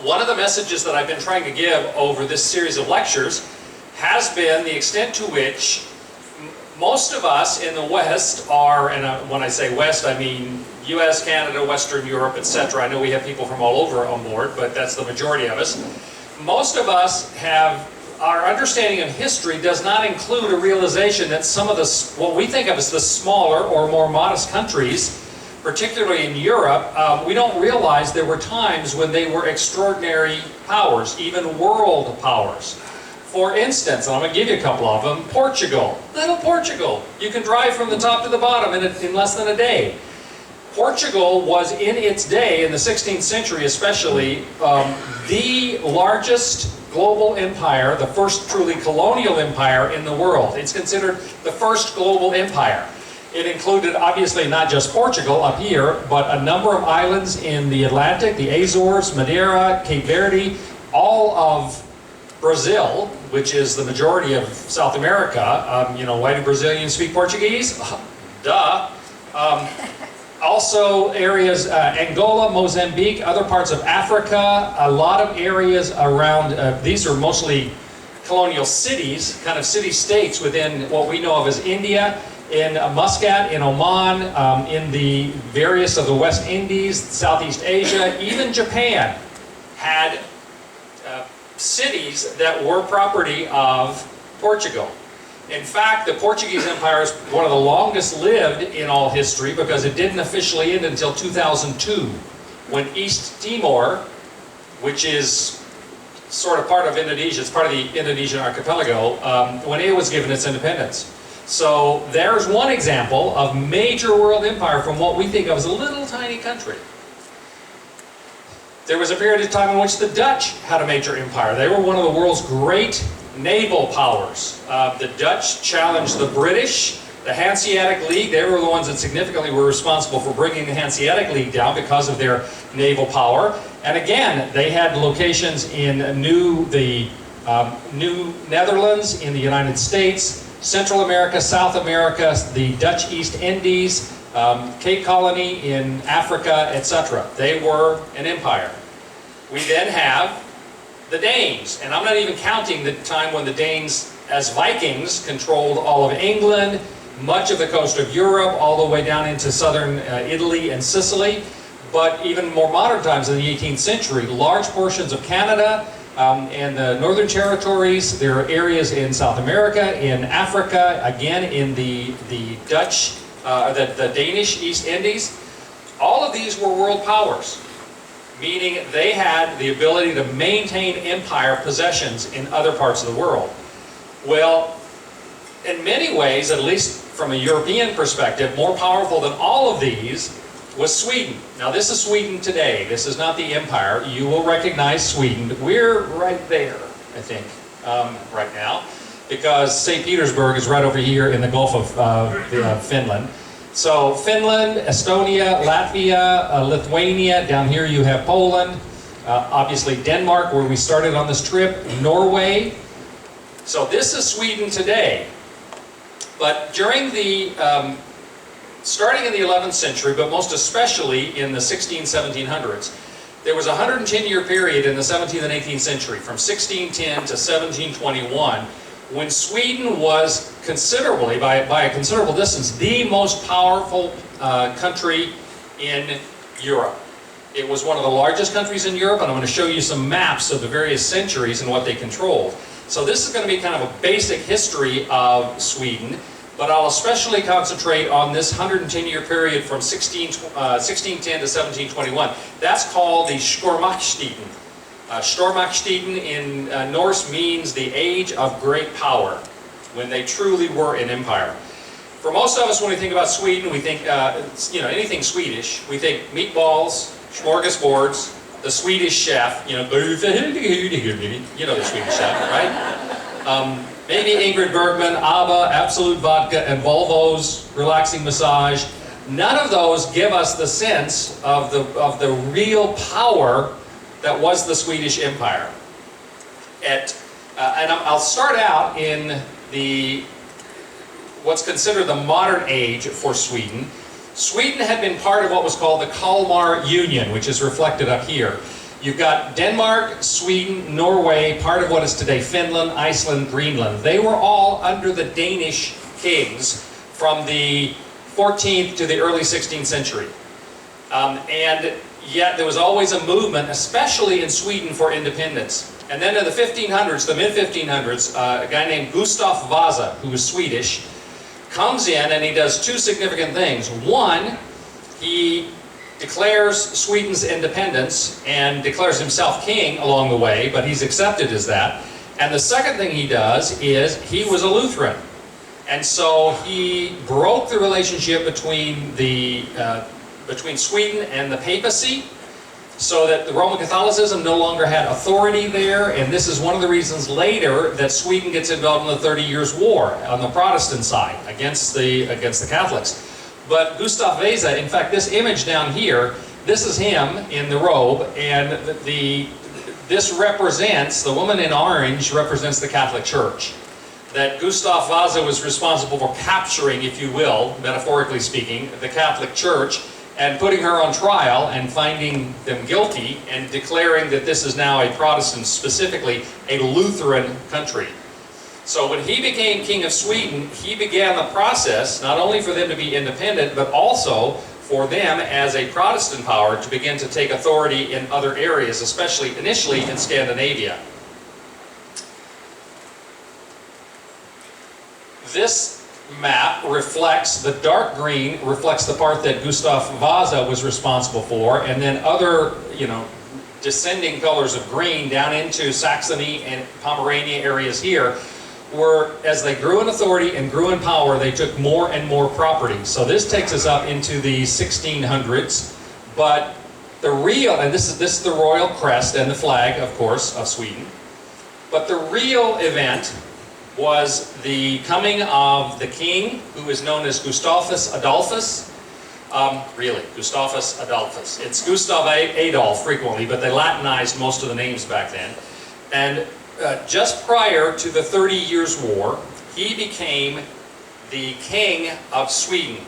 One of the messages that I've been trying to give over this series of lectures has been the extent to which most of us in the West are, and when I say West, I mean US, Canada, Western Europe, etc. I know we have people from all over on board, but that's the majority of us. Most of us have, our understanding of history does not include a realization that some of the, what we think of as the smaller or more modest countries, particularly in Europe, we don't realize there were times when they were extraordinary powers, even world powers. For instance, and I'm going to give you a couple of them, Portugal, little Portugal. You can drive from the top to the bottom in less than a day. Portugal was in its day, in the 16th century especially, the largest global empire, the first truly colonial empire in the world. It's considered the first global empire. It included, obviously, not just Portugal up here, but a number of islands in the Atlantic, the Azores, Madeira, Cape Verde, all of Brazil, which is the majority of South America. You know, why do Brazilians speak Portuguese? Duh. Also areas, Angola, Mozambique, other parts of Africa, a lot of areas around, these are mostly colonial cities, kind of city-states within what we know of as India, in Muscat, in Oman, in the various of the West Indies, Southeast Asia, even Japan had cities that were property of Portugal. In fact, the Portuguese Empire is one of the longest lived in all history because it didn't officially end until 2002, when East Timor, which is sort of part of Indonesia, it's part of the Indonesian archipelago, when it was given its independence. So there's one example of major world empire from what we think of as a little tiny country. There was a period of time in which the Dutch had a major empire. They were one of the world's great naval powers. The Dutch challenged the British, the Hanseatic League. They were the ones that significantly were responsible for bringing the Hanseatic League down because of their naval power. And again, they had locations in New Netherlands, in the United States, Central America, South America, the Dutch East Indies, Cape Colony in Africa, etc. They were an empire. We then have the Danes, and I'm not even counting the time when the Danes, as Vikings, controlled all of England, much of the coast of Europe, all the way down into southern Italy and Sicily, but even more modern times in the 18th century, large portions of Canada and the Northern Territories. There are areas in South America, in Africa, again in the Dutch, the Danish East Indies. All of these were world powers, meaning they had the ability to maintain empire possessions in other parts of the world. Well, in many ways, at least from a European perspective, more powerful than all of these was Sweden. Now this is Sweden today. This is not the empire. You will recognize Sweden. We're right there, I think, right now, because St. Petersburg is right over here in the Gulf of Finland. So Finland, Estonia, Latvia, Lithuania, down here you have Poland, obviously Denmark, where we started on this trip, Norway. So this is Sweden today. But during the, starting in the 11th century, but most especially in the 1700s, there was a 110-year period in the 17th and 18th century, from 1610 to 1721, when Sweden was considerably, by a considerable distance, the most powerful country in Europe. It was one of the largest countries in Europe, and I'm going to show you some maps of the various centuries and what they controlled. So this is going to be kind of a basic history of Sweden, but I'll especially concentrate on this 110-year period from 1610 to 1721. That's called the Stormaktiden. Stormaktiden in Norse means the age of great power, when they truly were an empire. For most of us, when we think about Sweden, we think, you know, anything Swedish. We think meatballs, smorgasbords, the Swedish chef, you know the Swedish chef, right? Maybe Ingrid Bergman, ABBA, Absolute Vodka, and Volvo's relaxing massage. None of those give us the sense of the real power that was the Swedish Empire. And I'll start out in what's considered the modern age for Sweden. Sweden had been part of what was called the Kalmar Union, which is reflected up here. You've got Denmark, Sweden, Norway, part of what is today Finland, Iceland, Greenland. They were all under the Danish kings from the 14th to the early 16th century. And yet there was always a movement, especially in Sweden, for independence. And then in the 1500s, the mid-1500s, a guy named Gustav Vasa, who was Swedish, comes in and he does two significant things. One, he declares Sweden's independence and declares himself king along the way, but he's accepted as that. And the second thing he does is he was a Lutheran. And so he broke the relationship between Sweden and the papacy, so that the Roman Catholicism no longer had authority there, and this is one of the reasons later that Sweden gets involved in the 30 Years' War on the Protestant side against the Catholics. But Gustav Vasa, in fact, this image down here, this is him in the robe, and this represents, the woman in orange represents the Catholic Church. That Gustav Vasa was responsible for capturing, if you will, metaphorically speaking, the Catholic Church, and putting her on trial and finding them guilty and declaring that this is now a Protestant, specifically a Lutheran country. So when he became King of Sweden, he began the process not only for them to be independent, but also for them as a Protestant power to begin to take authority in other areas, especially initially in Scandinavia. This map reflects, the dark green reflects the part that Gustav Vasa was responsible for, and then other, descending colors of green down into Saxony and Pomerania areas here were, as they grew in authority and grew in power, they took more and more property. So this takes us up into the 1600s, but the real, and this is the royal crest and the flag, of course, of Sweden, but the real event was the coming of the king, who is known as Gustavus Adolphus. Gustavus Adolphus. It's Gustav Adolf frequently, but they Latinized most of the names back then. And just prior to the 30 Years' War, he became the king of Sweden.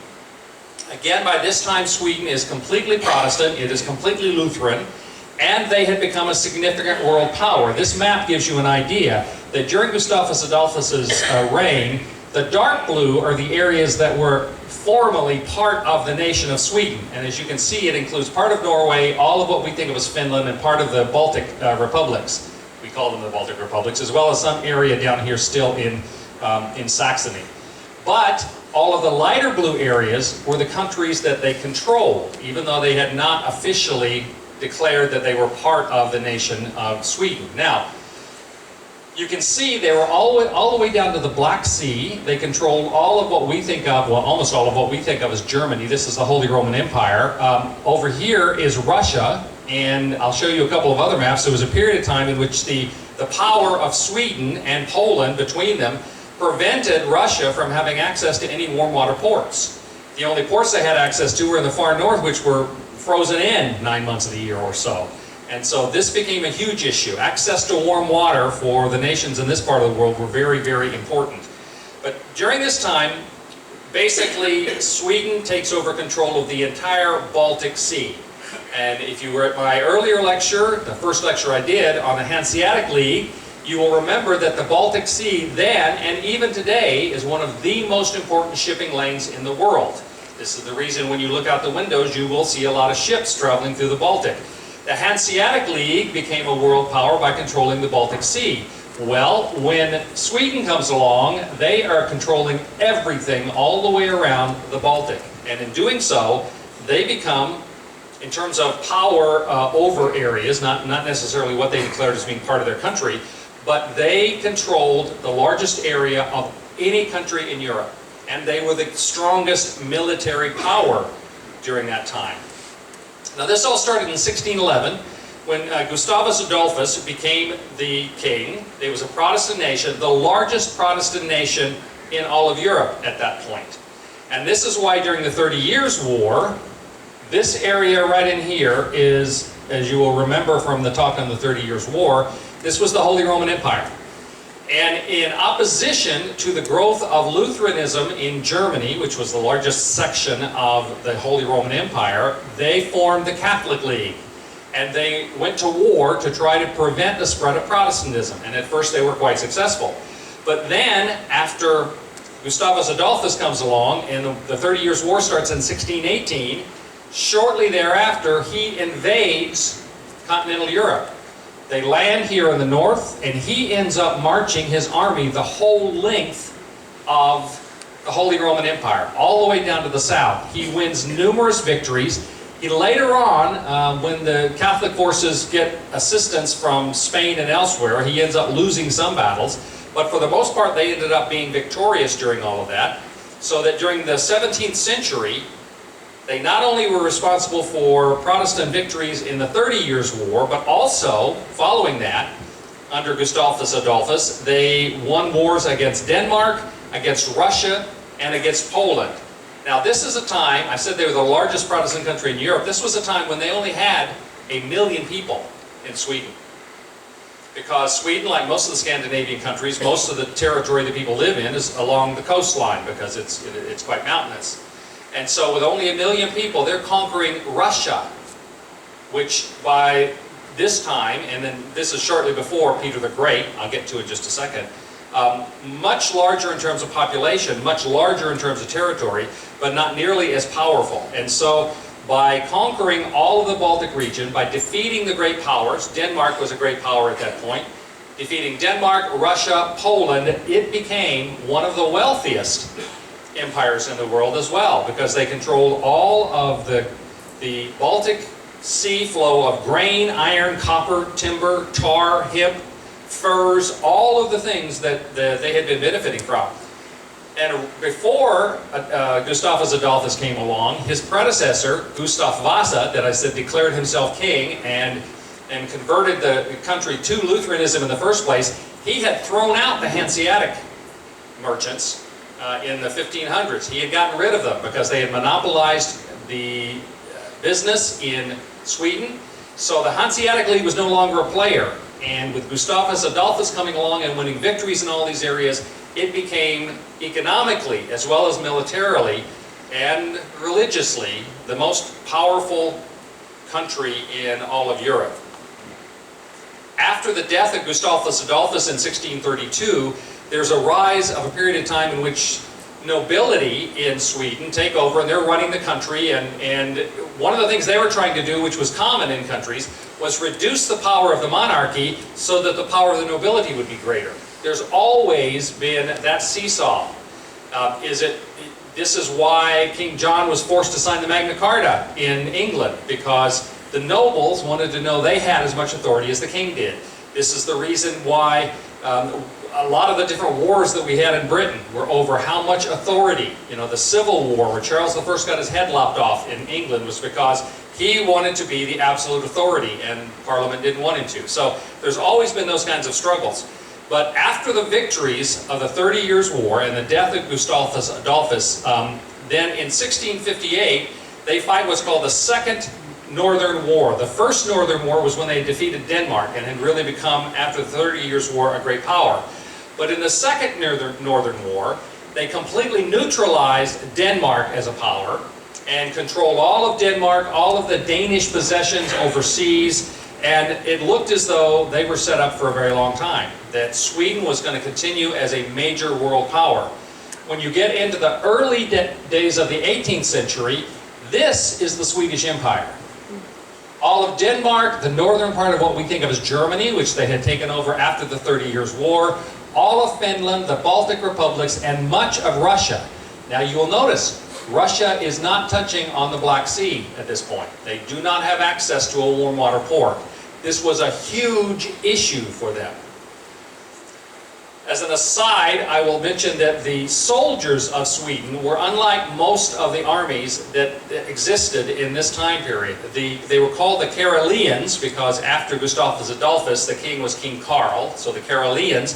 Again, by this time, Sweden is completely Protestant, it is completely Lutheran, and they had become a significant world power. This map gives you an idea that during Gustavus Adolphus's reign, the dark blue are the areas that were formally part of the nation of Sweden. And as you can see, it includes part of Norway, all of what we think of as Finland, and part of the Baltic republics. We call them the Baltic republics, as well as some area down here still in Saxony. But all of the lighter blue areas were the countries that they controlled, even though they had not officially declared that they were part of the nation of Sweden. Now, you can see they were all the way down to the Black Sea. They controlled all of what we think of, well, almost all of what we think of as Germany. This is the Holy Roman Empire. Over here is Russia, and I'll show you a couple of other maps. There was a period of time in which the power of Sweden and Poland between them prevented Russia from having access to any warm water ports. The only ports they had access to were in the far north, which were frozen in 9 months of the year or so. And so this became a huge issue. Access to warm water for the nations in this part of the world were very, very important. But during this time, basically, Sweden takes over control of the entire Baltic Sea. And if you were at my earlier lecture, the first lecture I did on the Hanseatic League, you will remember that the Baltic Sea then, and even today, is one of the most important shipping lanes in the world. This is the reason when you look out the windows, you will see a lot of ships traveling through the Baltic. The Hanseatic League became a world power by controlling the Baltic Sea. Well, when Sweden comes along, they are controlling everything all the way around the Baltic. And in doing so, they become, in terms of power over areas, not necessarily what they declared as being part of their country, but they controlled the largest area of any country in Europe. And they were the strongest military power during that time. Now this all started in 1611 when Gustavus Adolphus became the king. It was a Protestant nation, the largest Protestant nation in all of Europe at that point. And this is why during the 30 Years' War, this area right in here is, as you will remember from the talk on the 30 Years' War, this was the Holy Roman Empire. And in opposition to the growth of Lutheranism in Germany, which was the largest section of the Holy Roman Empire, they formed the Catholic League. And they went to war to try to prevent the spread of Protestantism. And at first they were quite successful. But then, after Gustavus Adolphus comes along, and the 30 Years' War starts in 1618, shortly thereafter he invades continental Europe. They land here in the north, and he ends up marching his army the whole length of the Holy Roman Empire, all the way down to the south. He wins numerous victories. He later on, when the Catholic forces get assistance from Spain and elsewhere, he ends up losing some battles. But for the most part, they ended up being victorious during all of that. So that during the 17th century, they not only were responsible for Protestant victories in the 30 Years' War, but also, following that, under Gustavus Adolphus, they won wars against Denmark, against Russia, and against Poland. Now this is a time, I said they were the largest Protestant country in Europe, this was a time when they only had 1 million people in Sweden. Because Sweden, like most of the Scandinavian countries, most of the territory that people live in is along the coastline because it's quite mountainous. And so with only 1 million people, they're conquering Russia, which by this time, and then this is shortly before Peter the Great, I'll get to it in just a second, much larger in terms of population, much larger in terms of territory, but not nearly as powerful. And so by conquering all of the Baltic region, by defeating the great powers, Denmark was a great power at that point, defeating Denmark, Russia, Poland, it became one of the wealthiest empires in the world as well, because they controlled all of the Baltic Sea flow of grain, iron, copper, timber, tar, hemp, furs, all of the things that they had been benefiting from. And before Gustavus Adolphus came along, his predecessor, Gustav Vasa, that I said declared himself king and converted the country to Lutheranism in the first place, he had thrown out the Hanseatic merchants in the 1500s. He had gotten rid of them because they had monopolized the business in Sweden. So the Hanseatic League was no longer a player. And with Gustavus Adolphus coming along and winning victories in all these areas, it became economically as well as militarily and religiously the most powerful country in all of Europe. After the death of Gustavus Adolphus in 1632, there's a rise of a period of time in which nobility in Sweden take over and they're running the country, and one of the things they were trying to do, which was common in countries, was reduce the power of the monarchy so that the power of the nobility would be greater. There's always been that seesaw. This is why King John was forced to sign the Magna Carta in England, because the nobles wanted to know they had as much authority as the king did. This is the reason why a lot of the different wars that we had in Britain were over how much authority. You know, the Civil War, where Charles I got his head lopped off in England, was because he wanted to be the absolute authority and Parliament didn't want him to. So there's always been those kinds of struggles. But after the victories of the 30 Years' War and the death of Gustavus Adolphus, then in 1658, they fight what's called the Second Northern War. The First Northern War was when they defeated Denmark and had really become, after the 30 Years' War, a great power. But in the Second Northern War, they completely neutralized Denmark as a power and controlled all of Denmark, all of the Danish possessions overseas, and it looked as though they were set up for a very long time, that Sweden was going to continue as a major world power. When you get into the early days of the 18th century, this is the Swedish Empire. All of Denmark, the northern part of what we think of as Germany, which they had taken over after the 30 Years' War, all of Finland, the Baltic republics, and much of Russia. Now you will notice, Russia is not touching on the Black Sea at this point. They do not have access to a warm water port. This was a huge issue for them. As an aside, I will mention that the soldiers of Sweden were unlike most of the armies that existed in this time period. They were called the Karelians because after Gustavus Adolphus, the king was King Karl, so the Karelians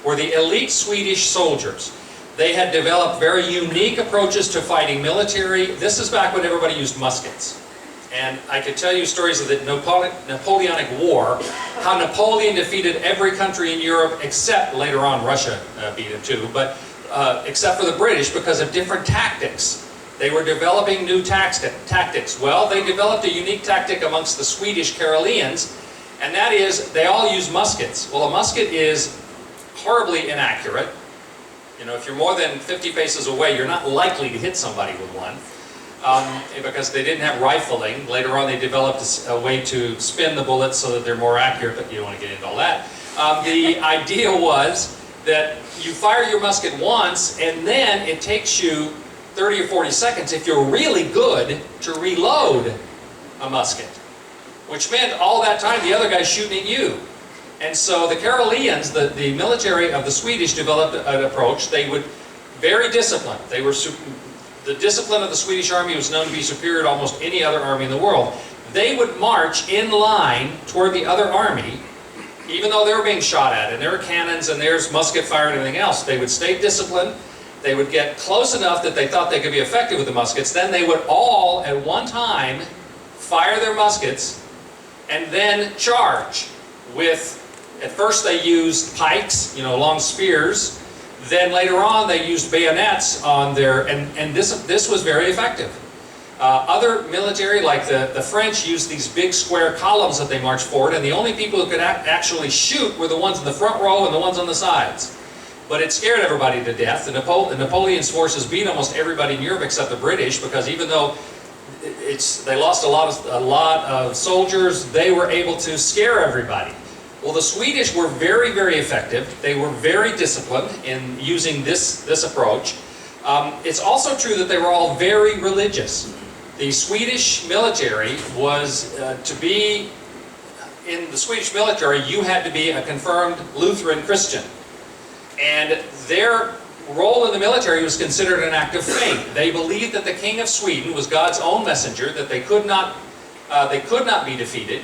were the elite Swedish soldiers. They had developed very unique approaches to fighting military. This is back when everybody used muskets. And I could tell you stories of the Napoleonic War, how Napoleon defeated every country in Europe except, later on Russia beat him too, but except for the British because of different tactics. They were developing new tactics. Well, they developed a unique tactic amongst the Swedish Karelians, and that is they all use muskets. Well, a musket is horribly inaccurate. You know, if you're more than 50 paces away, you're not likely to hit somebody with one. Because they didn't have rifling. Later on they developed a way to spin the bullets so that they're more accurate, but you don't want to get into all that. The idea was that you fire your musket once, and then it takes you 30 or 40 seconds, if you're really good, to reload a musket. Which meant all that time the other guy's shooting at you. And so the Karelians, the military of the Swedish, developed an approach. They would, very disciplined. They were the discipline of the Swedish Army was known to be superior to almost any other army in the world. They would march in line toward the other army, even though they were being shot at, and there were cannons and there's musket fire and everything else. They would stay disciplined. They would get close enough that they thought they could be effective with the muskets. Then they would all, at one time, fire their muskets and then charge with, at first they used pikes, you know, long spears. Then later on they used bayonets on their, and this was very effective. Other military, like the French, used these big square columns that they marched forward, and the only people who could actually shoot were the ones in the front row and the ones on the sides. But it scared everybody to death. Napoleon's forces beat almost everybody in Europe except the British, because even though they lost a lot of soldiers, they were able to scare everybody. Well, the Swedish were very, very effective. They were very disciplined in using this approach. It's also true that they were all very religious. The Swedish military was, to be in the Swedish military, you had to be a confirmed Lutheran Christian. And their role in the military was considered an act of faith. They believed that the King of Sweden was God's own messenger, that they could not be defeated,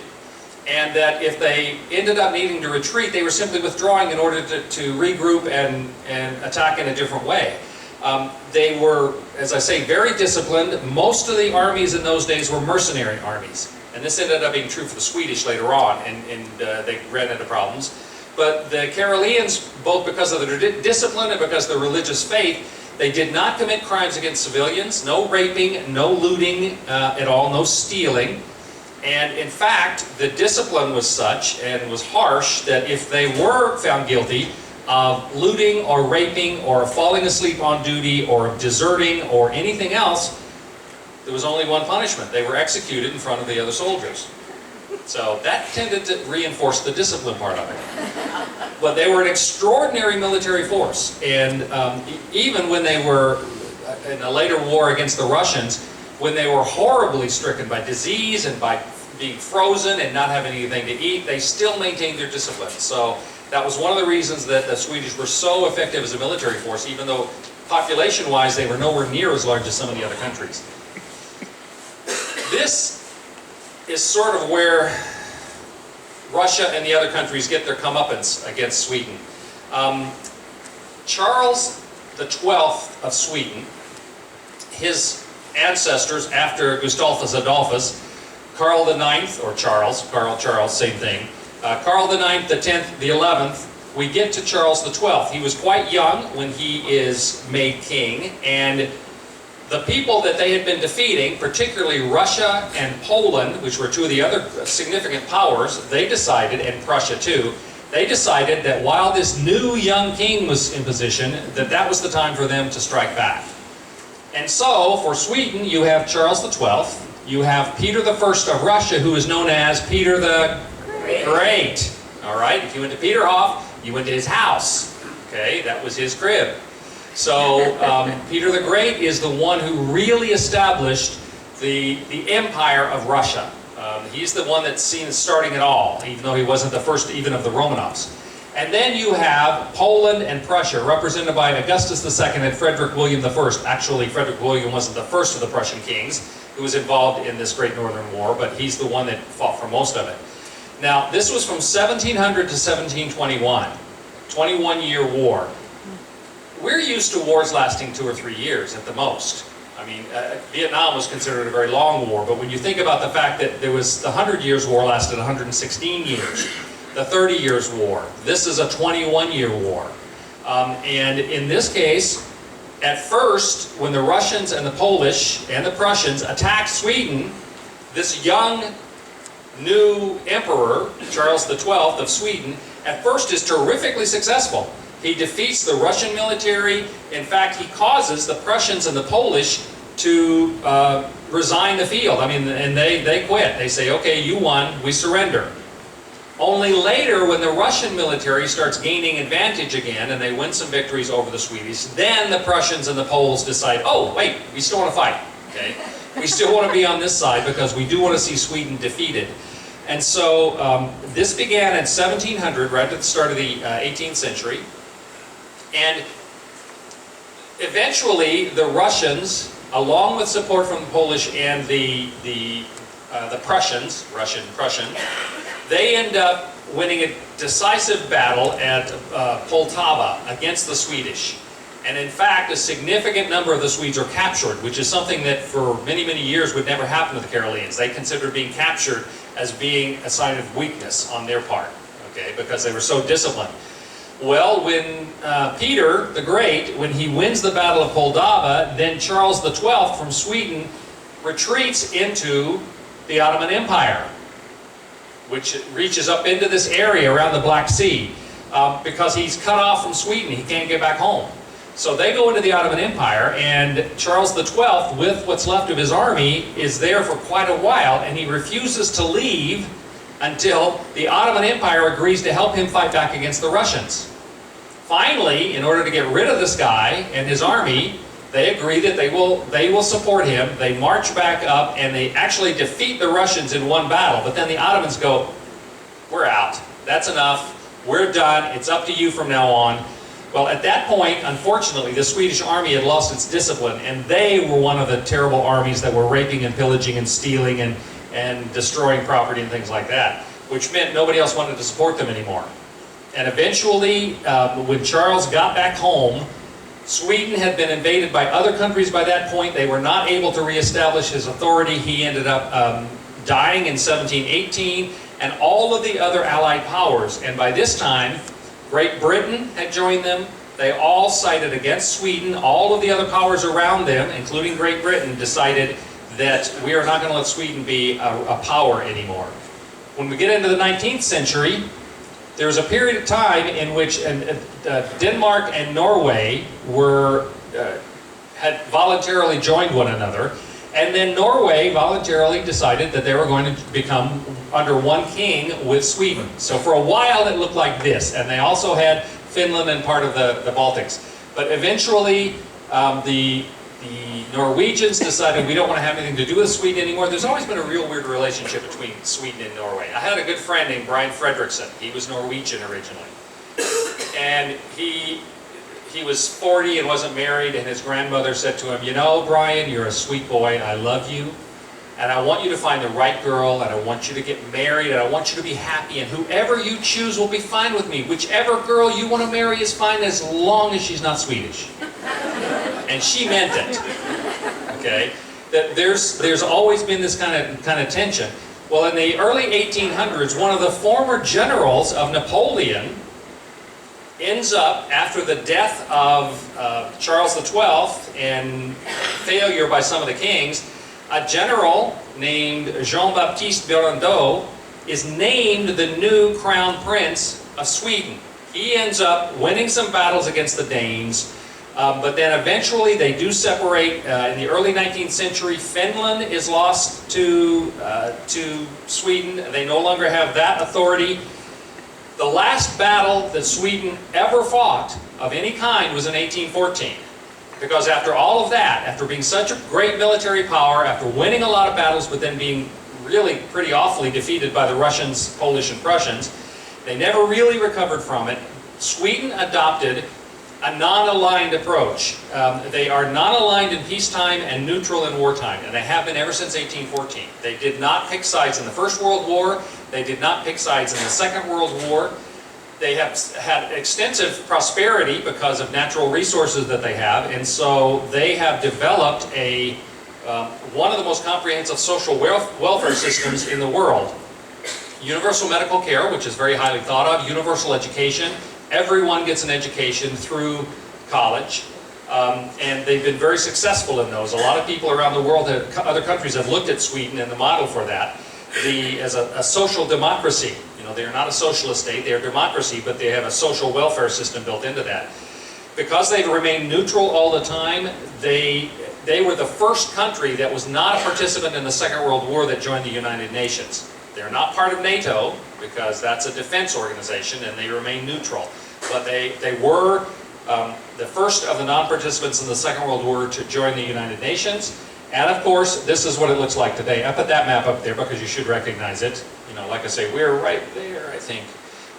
and that if they ended up needing to retreat, they were simply withdrawing in order to regroup and attack in a different way. They were, as I say, very disciplined. Most of the armies in those days were mercenary armies. And this ended up being true for the Swedish later on, and they ran into problems. But the Karelians, both because of their discipline and because of their religious faith, they did not commit crimes against civilians. No raping, no looting at all, no stealing. And in fact, the discipline was such and was harsh that if they were found guilty of looting or raping or falling asleep on duty or deserting or anything else, there was only one punishment. They were executed in front of the other soldiers. So that tended to reinforce the discipline part of it. But they were an extraordinary military force. And even when they were in a later war against the Russians, when they were horribly stricken by disease and by being frozen and not having anything to eat, they still maintained their discipline. So that was one of the reasons that the Swedish were so effective as a military force, even though population-wise they were nowhere near as large as some of the other countries. This is sort of where Russia and the other countries get their comeuppance against Sweden. Charles XII of Sweden, his ancestors after Gustavus Adolphus, Karl IX, or Charles, same thing. Karl IX, the 10th, the 11th, we get to Charles XII. He was quite young when he is made king, and the people that they had been defeating, particularly Russia and Poland, which were two of the other significant powers, they decided, and Prussia too, they decided that while this new young king was in position, that was the time for them to strike back. And so, for Sweden, you have Charles XII, you have Peter I of Russia, who is known as Peter the Great. All right, if you went to Peterhof, you went to his house. Okay, that was his crib. So Peter the Great is the one who really established the empire of Russia. He's the one that's seen as starting it all, even though he wasn't the first even of the Romanovs. And then you have Poland and Prussia, represented by Augustus II and Frederick William I. Actually, Frederick William wasn't the first of the Prussian kings who was involved in this great Northern War, but he's the one that fought for most of it. Now, this was from 1700 to 1721, 21-year war. We're used to wars lasting 2 or 3 years at the most. I mean, Vietnam was considered a very long war, but when you think about the fact that there was the 100 Years' War lasted 116 years, the 30 Years' War, this is a 21-year war. And in this case, At first, when the Russians and the Polish and the Prussians attacked Sweden, this young new emperor, Charles XII of Sweden, at first is terrifically successful. He defeats the Russian military. In fact, he causes the Prussians and the Polish to resign the field. I mean, and they quit. They say, okay, you won, we surrender. Only later, when the Russian military starts gaining advantage again, and they win some victories over the Swedish, then the Prussians and the Poles decide, oh, wait, we still want to fight, okay? We still want to be on this side because we do want to see Sweden defeated. And so this began in 1700, right at the start of the 18th century. And eventually, the Russians, along with support from the Polish and the Prussians, Prussian, they end up winning a decisive battle at Poltava against the Swedish. And in fact, a significant number of the Swedes are captured, which is something that for many, many years would never happen to the Karelians. They considered being captured as being a sign of weakness on their part, okay, because they were so disciplined. Well, when Peter the Great, when he wins the Battle of Poltava, then Charles XII from Sweden retreats into the Ottoman Empire, which reaches up into this area around the Black Sea, because he's cut off from Sweden. He can't get back home. So they go into the Ottoman Empire, and Charles XII, with what's left of his army, is there for quite a while, and he refuses to leave until the Ottoman Empire agrees to help him fight back against the Russians. Finally, in order to get rid of this guy and his army, they agree that they will support him. They march back up, and they actually defeat the Russians in one battle. But then the Ottomans go, we're out. That's enough. We're done. It's up to you from now on. Well, at that point, unfortunately, the Swedish army had lost its discipline, and they were one of the terrible armies that were raping and pillaging and stealing and destroying property and things like that, which meant nobody else wanted to support them anymore. And eventually, when Charles got back home, Sweden had been invaded by other countries by that point. They were not able to reestablish his authority. He ended up dying in 1718, and all of the other Allied powers, and by this time, Great Britain had joined them. They all sided against Sweden. All of the other powers around them, including Great Britain, decided that we are not going to let Sweden be a power anymore. When we get into the 19th century, there was a period of time in which Denmark and Norway had voluntarily joined one another, and then Norway voluntarily decided that they were going to become under one king with Sweden. So for a while it looked like this, and they also had Finland and part of the Baltics. But eventually the Norwegians decided we don't want to have anything to do with Sweden anymore. There's always been a real weird relationship between Sweden and Norway. I had a good friend named Brian Fredrickson. He was Norwegian originally. And he was 40 and wasn't married, and his grandmother said to him, you know, Brian, you're a sweet boy, I love you, and I want you to find the right girl, and I want you to get married, and I want you to be happy, and whoever you choose will be fine with me. Whichever girl you want to marry is fine as long as she's not Swedish. And she meant it. Okay? That there's always been this kind of tension. Well, in the early 1800s, one of the former generals of Napoleon ends up, after the death of Charles XII and failure by some of the kings, a general named Jean-Baptiste Bernadotte is named the new crown prince of Sweden. He ends up winning some battles against the Danes, but then eventually they do separate. In the early 19th century, Finland is lost to Sweden. They no longer have that authority. The last battle that Sweden ever fought of any kind was in 1814. Because after all of that, after being such a great military power, after winning a lot of battles, but then being really pretty awfully defeated by the Russians, Polish, and Prussians, they never really recovered from it. Sweden adopted a non-aligned approach. They are non-aligned in peacetime and neutral in wartime, and they have been ever since 1814. They did not pick sides in the First World War. They did not pick sides in the Second World War. They have had extensive prosperity because of natural resources that they have, and so they have developed one of the most comprehensive social welfare systems in the world. Universal medical care, which is very highly thought of, universal education. Everyone gets an education through college. And they've been very successful in those. A lot of people around the world, other countries have looked at Sweden and the model for that as a social democracy. You know, they're not a socialist state, they're a democracy, but they have a social welfare system built into that. Because they've remained neutral all the time, they were the first country that was not a participant in the Second World War that joined the United Nations. They're not part of NATO, because that's a defense organization, and they remain neutral. But they were the first of the non-participants in the Second World War to join the United Nations. And of course, this is what it looks like today. I put that map up there because you should recognize it. You know, like I say, we're right there, I think.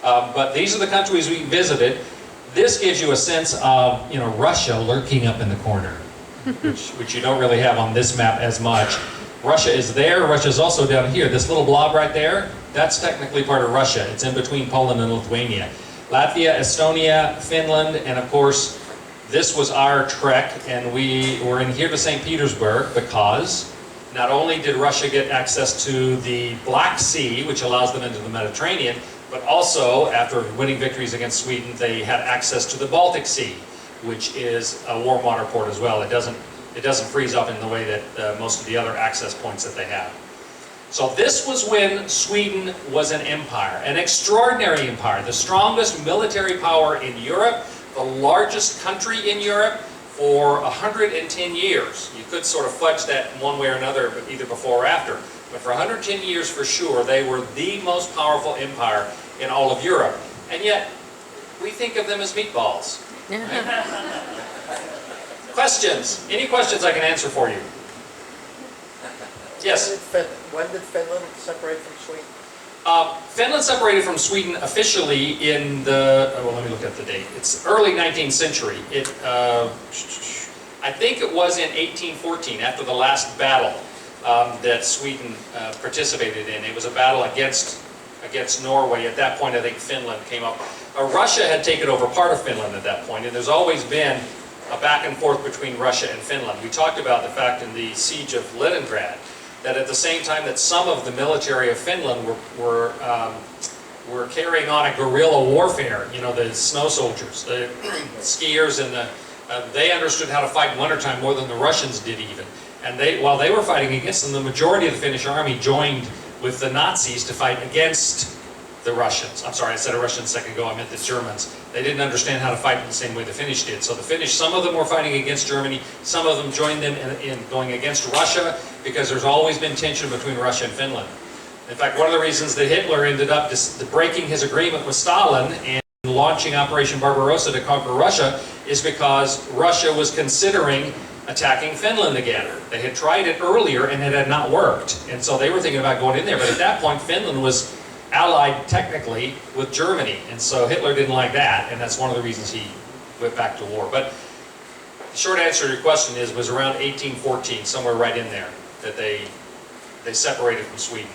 But these are the countries we visited. This gives you a sense of, you know, Russia lurking up in the corner, which you don't really have on this map as much. Russia is there. Russia's also down here. This little blob right there, that's technically part of Russia. It's in between Poland and Lithuania. Latvia, Estonia, Finland, and of course, this was our trek, and we were in here to St. Petersburg because not only did Russia get access to the Black Sea, which allows them into the Mediterranean, but also, after winning victories against Sweden, they had access to the Baltic Sea, which is a warm water port as well. It doesn't freeze up in the way that most of the other access points that they have. So this was when Sweden was an empire, an extraordinary empire, the strongest military power in Europe, the largest country in Europe for 110 years. You could sort of fudge that one way or another, either before or after. But for 110 years for sure, they were the most powerful empire in all of Europe. And yet, we think of them as meatballs. Right? Questions? Any questions I can answer for you? Yes? When did Finland separate from Sweden? Finland separated from Sweden officially in the, well, let me look at the date. It's early 19th century. I think it was in 1814, after the last battle that Sweden participated in. It was a battle against Norway. At that point, I think Finland came up. Russia had taken over part of Finland at that point, and there's always been a back and forth between Russia and Finland. We talked about the fact in the siege of Leningrad that at the same time that some of the military of Finland were carrying on a guerrilla warfare, you know, the snow soldiers, the skiers, and they understood how to fight in wintertime more than the Russians did even. And while they were fighting against them, the majority of the Finnish army joined with the Nazis to fight against the Russians. I'm sorry, I said a Russian a second ago, I meant the Germans. They didn't understand how to fight in the same way the Finnish did. So the Finnish, some of them were fighting against Germany, some of them joined them in going against Russia, because there's always been tension between Russia and Finland. In fact, one of the reasons that Hitler ended up breaking his agreement with Stalin and launching Operation Barbarossa to conquer Russia is because Russia was considering attacking Finland again. They had tried it earlier and it had not worked. And so they were thinking about going in there. But at that point, Finland was allied technically with Germany. And so Hitler didn't like that. And that's one of the reasons he went back to war. But the short answer to your question was around 1814, somewhere right in there, that they separated from Sweden.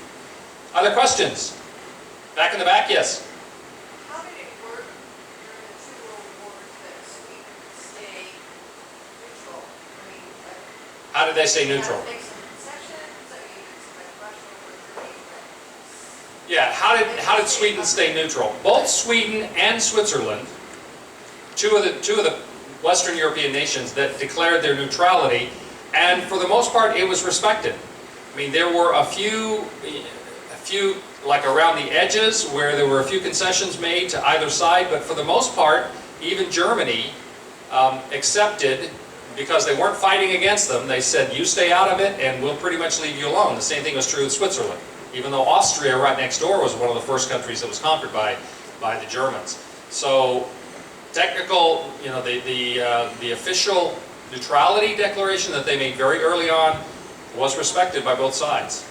Other questions? Back in the back, yes? How did it work during the two world wars that Sweden stayed neutral? I mean, How did they stay neutral? make some concessions, I mean, expect Russia or Germany, Yeah, how did Sweden stay neutral? Both Sweden and Switzerland, two of the Western European nations that declared their neutrality, and for the most part it was respected. I mean, there were a few like around the edges where there were a few concessions made to either side, but for the most part, even Germany accepted, because they weren't fighting against them. They said, you stay out of it and we'll pretty much leave you alone. The same thing was true with Switzerland, even though Austria right next door was one of the first countries that was conquered by the Germans. So technical, you know, the official neutrality declaration that they made very early on was respected by both sides.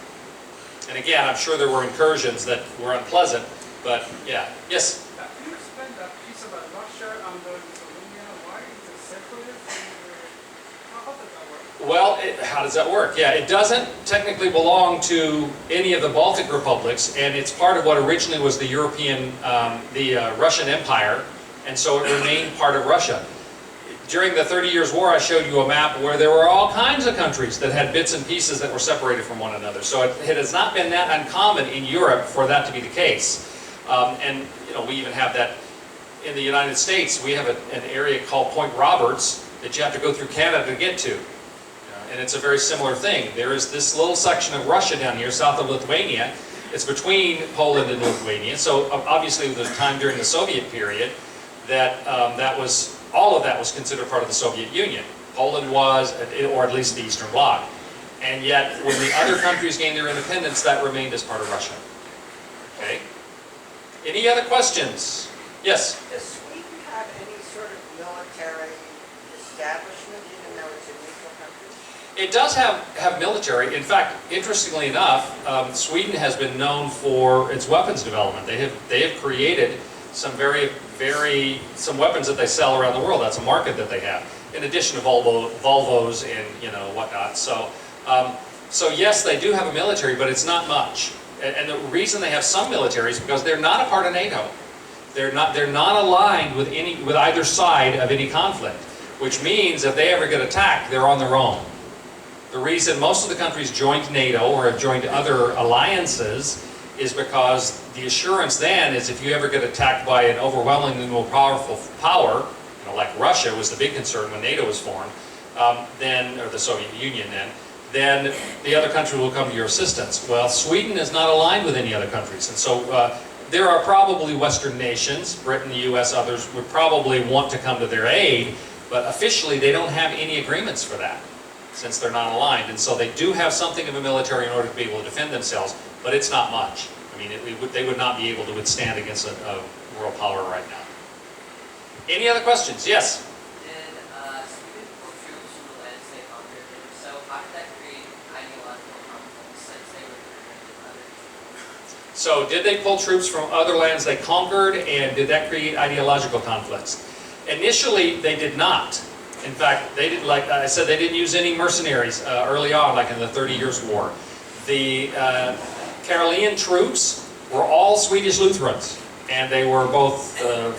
And again, I'm sure there were incursions that were unpleasant, but yeah. Yes? Can you explain that piece about Russia and Lithuania? Why is it separated from how does that work? Well, how does that work? Yeah, it doesn't technically belong to any of the Baltic republics, and it's part of what originally was the Russian Empire, and so it remained part of Russia. During the 30 Years' War, I showed you a map where there were all kinds of countries that had bits and pieces that were separated from one another. So it has not been that uncommon in Europe for that to be the case. And you know, we even have that in the United States. We have an area called Point Roberts, that you have to go through Canada to get to. And it's a very similar thing. There is this little section of Russia down here, south of Lithuania. It's between Poland and Lithuania. So obviously there was a time during the Soviet period that all of that was considered part of the Soviet Union. Poland was, or at least the Eastern Bloc. And yet, when the other countries gained their independence, that remained as part of Russia. Okay? Any other questions? Yes? Does Sweden have any sort of military establishment, even though it's a neutral country? It does have military. In fact, interestingly enough, Sweden has been known for its weapons development. They have created some some weapons that they sell around the world. That's a market that they have, in addition to Volvos and whatnot. So yes, they do have a military, but it's not much. And the reason they have some military is because they're not a part of NATO. They're not aligned with either side of any conflict, which means if they ever get attacked, they're on their own. The reason most of the countries joined NATO or have joined other alliances is because the assurance then is if you ever get attacked by an overwhelmingly more powerful power, like Russia was the big concern when NATO was formed, or the Soviet Union then the other country will come to your assistance. Well, Sweden is not aligned with any other countries, and so there are probably Western nations, Britain, the US, others, would probably want to come to their aid, but officially they don't have any agreements for that, since they're not aligned. And so they do have something of a military in order to be able to defend themselves, but it's not much. I mean, they would not be able to withstand against a world power right now. Any other questions? Yes? Did Sweden pull troops from the lands they conquered? And if so, how did that create ideological conflicts since they were prevented others? So did they pull troops from other lands they conquered, and did that create ideological conflicts? Initially, they did not. In fact, they didn't, like I said, they didn't use any mercenaries early on, like in the 30 Years' War. The Karelian troops were all Swedish Lutherans, and they were both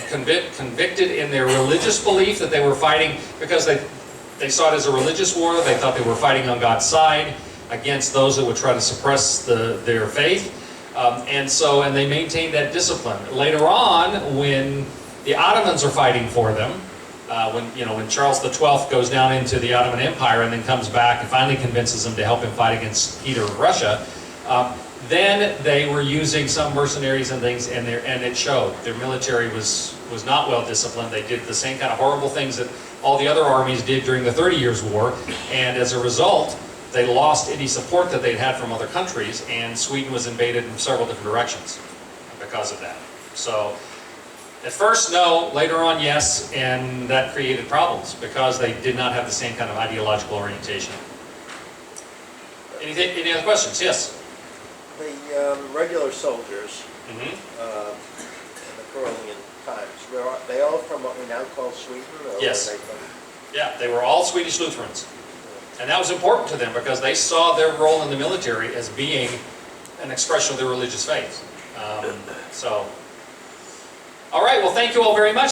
convicted in their religious belief that they were fighting, because they saw it as a religious war. They thought they were fighting on God's side against those that would try to suppress their faith. And they maintained that discipline. Later on, when the Ottomans are fighting for them, when Charles XII goes down into the Ottoman Empire and then comes back and finally convinces them to help him fight against Peter of Russia, then they were using some mercenaries and things, and it showed. Their military was not well disciplined. They did the same kind of horrible things that all the other armies did during the 30 Years' War, and as a result, they lost any support that they'd had from other countries, and Sweden was invaded in several different directions because of that. So, at first, no. Later on, yes. And that created problems because they did not have the same kind of ideological orientation. Any other questions? Yes? The regular soldiers Mm-hmm. in the Karelian times, were they all from what we now call Sweden? Or Yes. were they from... Yeah, they were all Swedish Lutherans. And that was important to them because they saw their role in the military as being an expression of their religious faith. All right, well, thank you all very much.